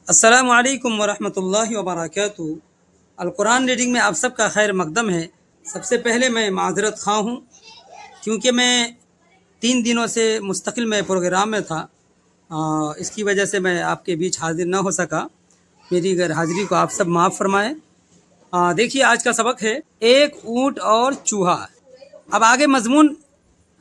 السلام علیکم ورحمۃ اللہ وبرکاتہ۔ القرآن ریڈنگ میں آپ سب کا خیر مقدم ہے۔ سب سے پہلے میں معذرت خواہ ہوں کیونکہ میں 3 دنوں سے مستقل میں پروگرام میں تھا، اس کی وجہ سے میں آپ کے بیچ حاضر نہ ہو سکا۔ میری غیر حاضری کو آپ سب معاف فرمائیں۔ دیکھیے آج کا سبق ہے ایک اونٹ اور چوہا۔ اب آگے مضمون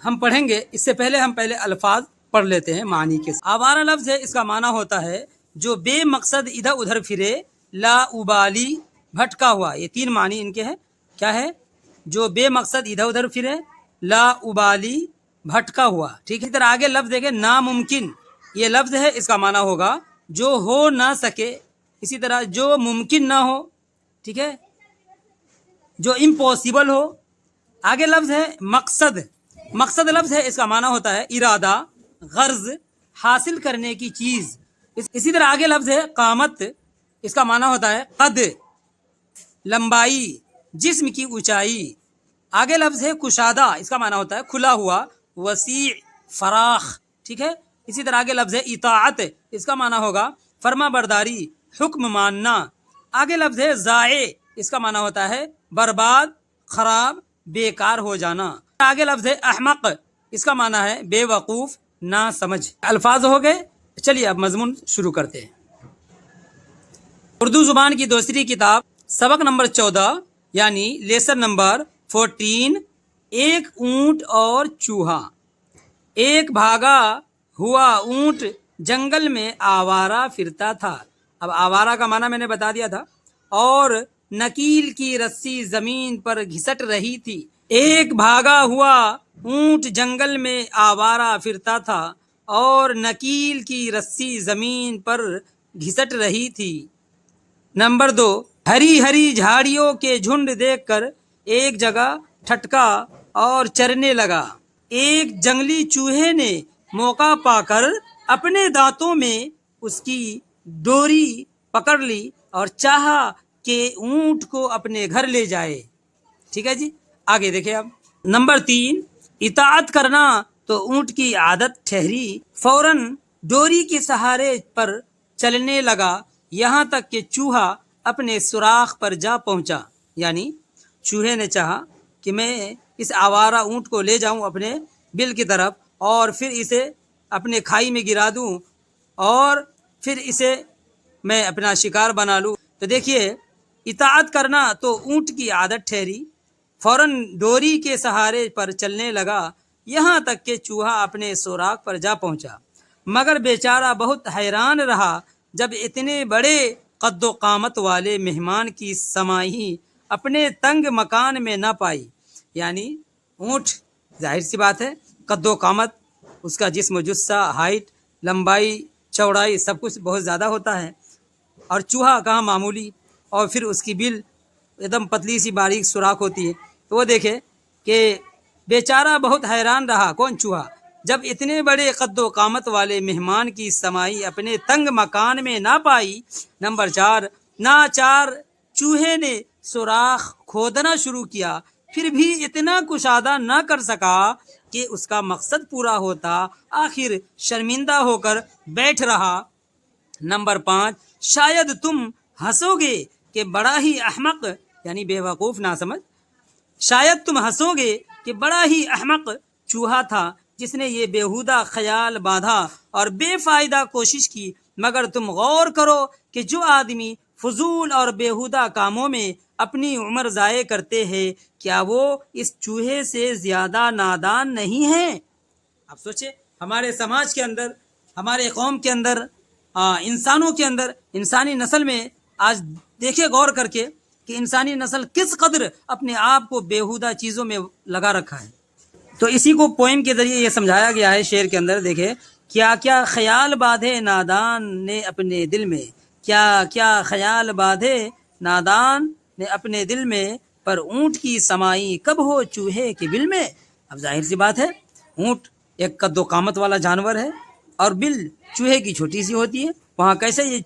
ہم پڑھیں گے، اس سے پہلے ہم الفاظ پڑھ لیتے ہیں معنی کے ساتھ۔ آوارہ لفظ ہے، اس کا معنی ہوتا ہے جو بے مقصد ادھر ادھر پھرے، لا ابالی، بھٹکا ہوا۔ یہ 3 معنی ان کے ہیں۔ کیا ہے؟ جو بے مقصد ادھر ادھر پھرے، لا ابالی، بھٹکا ہوا۔ ٹھیک ہے، ادھر آگے لفظ دیکھیں ناممکن، یہ لفظ ہے، اس کا معنی ہوگا جو ہو نہ سکے۔ اسی طرح جو ممکن نہ ہو، ٹھیک ہے، جو امپاسبل ہو۔ آگے لفظ ہے مقصد، مقصد لفظ ہے، اس کا معنی ہوتا ہے ارادہ، غرض، حاصل کرنے کی چیز۔ اسی طرح آگے لفظ ہے قامت، اس کا معنی ہوتا ہے قد، لمبائی، جسم کی اونچائی۔ آگے لفظ ہے کشادہ، اس کا معنی ہوتا ہے کھلا ہوا، وسیع، فراخ۔ ٹھیک ہے، اسی طرح آگے لفظ ہے اطاعت، اس کا معنی ہوگا فرما برداری، حکم ماننا۔ آگے لفظ ہے ضائع، اس کا معنی ہوتا ہے برباد، خراب، بیکار ہو جانا۔ آگے لفظ ہے احمق، اس کا معنی ہے بے وقوف، نہ سمجھ۔ الفاظ ہو گئے، چلیے اب مضمون شروع کرتے ہیں۔ اردو زبان کی دوسری کتاب، سبق نمبر 14 یعنی لیسن نمبر 14، ایک اونٹ اور چوہا۔ ایک بھاگا ہوا اونٹ جنگل میں آوارہ پھرتا تھا۔ اب آوارہ کا معنی میں نے بتا دیا تھا۔ اور نکیل کی رسی زمین پر گھسٹ رہی تھی۔ ایک بھاگا ہوا اونٹ جنگل میں آوارہ پھرتا تھا اور نکیل کی رسی زمین پر گھسٹ رہی تھی۔ نمبر 2، ہری ہری جھاڑیوں کے جھنڈ دیکھ کر ایک جگہ ٹھٹکا اور چرنے لگا۔ ایک جنگلی چوہے نے موقع پا کر اپنے دانتوں میں اس کی ڈوری پکڑ لی اور چاہا کہ اونٹ کو اپنے گھر لے جائے۔ ٹھیک ہے جی، آگے دیکھیں اب۔ نمبر 3، اطاعت کرنا تو اونٹ کی عادت ٹھہری، فوراً ڈوری کے سہارے پر چلنے لگا یہاں تک کہ چوہا اپنے سوراخ پر جا پہنچا۔ یعنی چوہے نے چاہا کہ میں اس آوارہ اونٹ کو لے جاؤں اپنے بل کی طرف اور پھر اسے اپنے کھائی میں گرا دوں اور پھر اسے میں اپنا شکار بنا لوں۔ تو دیکھیے اطاعت کرنا تو اونٹ کی عادت ٹھہری، فوراً ڈوری کے سہارے پر چلنے لگا یہاں تک کہ چوہا اپنے سوراخ پر جا پہنچا، مگر بیچارہ بہت حیران رہا جب اتنے بڑے قد و قامت والے مہمان کی سمائی اپنے تنگ مکان میں نہ پائی۔ یعنی اونٹ ظاہر سی بات ہے قد و قامت، اس کا جسم و جثہ، ہائٹ، لمبائی، چوڑائی سب کچھ بہت زیادہ ہوتا ہے، اور چوہا کہاں معمولی، اور پھر اس کی بل ایک دم پتلی سی باریک سوراخ ہوتی ہے۔ تو وہ دیکھے کہ بیچارہ بہت حیران رہا، کون؟ چوہا، جب اتنے بڑے قد و قامت والے مہمان کی سمائی اپنے تنگ مکان میں نہ پائی۔ نمبر 4، ناچار چوہے نے سوراخ کھودنا شروع کیا، پھر بھی اتنا کشادہ نہ کر سکا کہ اس کا مقصد پورا ہوتا، آخر شرمندہ ہو کر بیٹھ رہا۔ نمبر 5، شاید تم ہنسو گے کہ بڑا ہی احمق، یعنی بے وقوف، نہ سمجھ، شاید تم ہنسو گے کہ بڑا ہی احمق چوہا تھا جس نے یہ بیہودہ خیال باندھا اور بے فائدہ کوشش کی، مگر تم غور کرو کہ جو آدمی فضول اور بیہودہ کاموں میں اپنی عمر ضائع کرتے ہیں، کیا وہ اس چوہے سے زیادہ نادان نہیں ہیں؟ اب سوچے ہمارے سماج کے اندر، ہمارے قوم کے اندر، انسانوں کے اندر، انسانی نسل میں آج دیکھیں غور کر کے کہ انسانی نسل کس قدر اپنے آپ کو بیہودہ چیزوں میں لگا رکھا ہے۔ تو اسی کو پوئم کے ذریعے یہ سمجھایا گیا ہے شعر کے اندر۔ دیکھیں کیا کیا خیال باندھے نادان نے اپنے دل میں، کیا کیا خیال باندھے نادان نے اپنے دل میں، پر اونٹ کی سمائی کب ہو چوہے کے بل میں۔ اب ظاہر سی بات ہے اونٹ ایک قد و قامت والا جانور ہے اور بل چوہے کی چھوٹی سی ہوتی ہے، وہاں کیسے یہ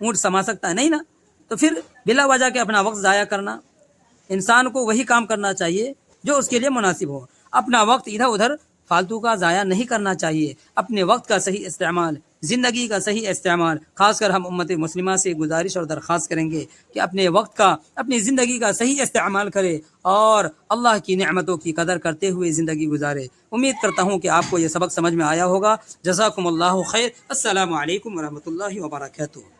اونٹ سما سکتا ہے؟ نہیں نا۔ تو پھر بلا وجہ کے اپنا وقت ضائع کرنا، انسان کو وہی کام کرنا چاہیے جو اس کے لیے مناسب ہو۔ اپنا وقت ادھر ادھر فالتو کا ضائع نہیں کرنا چاہیے، اپنے وقت کا صحیح استعمال زندگی کا صحیح استعمال، خاص کر ہم امت مسلمہ سے گزارش اور درخواست کریں گے کہ اپنے وقت کا، اپنی زندگی کا صحیح استعمال کرے اور اللہ کی نعمتوں کی قدر کرتے ہوئے زندگی گزارے۔ امید کرتا ہوں کہ آپ کو یہ سبق سمجھ میں آیا ہوگا۔ جزاکم اللہ خیر۔ السلام علیکم ورحمۃ اللہ وبرکاتہ۔